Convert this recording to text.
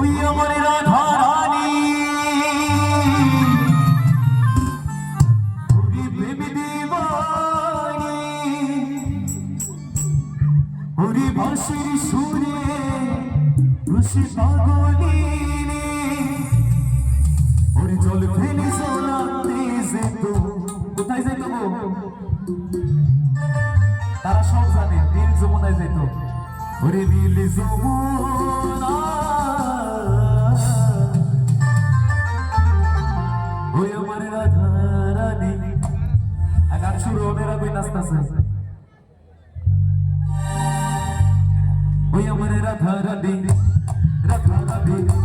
ওই আমার রাধা রানী ওরে প্রেম দিবানি ওরে বাঁশির সুরে রুষি পাগলিনী ওরে জল ফেলে সোনাতে যেত কোথায় যেত গো তারা সব জানে নীল যমুনায় যেত ওরে নীল যমুনা ওই আমার রাধা রানী গান শুরু ওনেরা কই নাচতাছে ওই আমার রাধা রানী রাধা রানী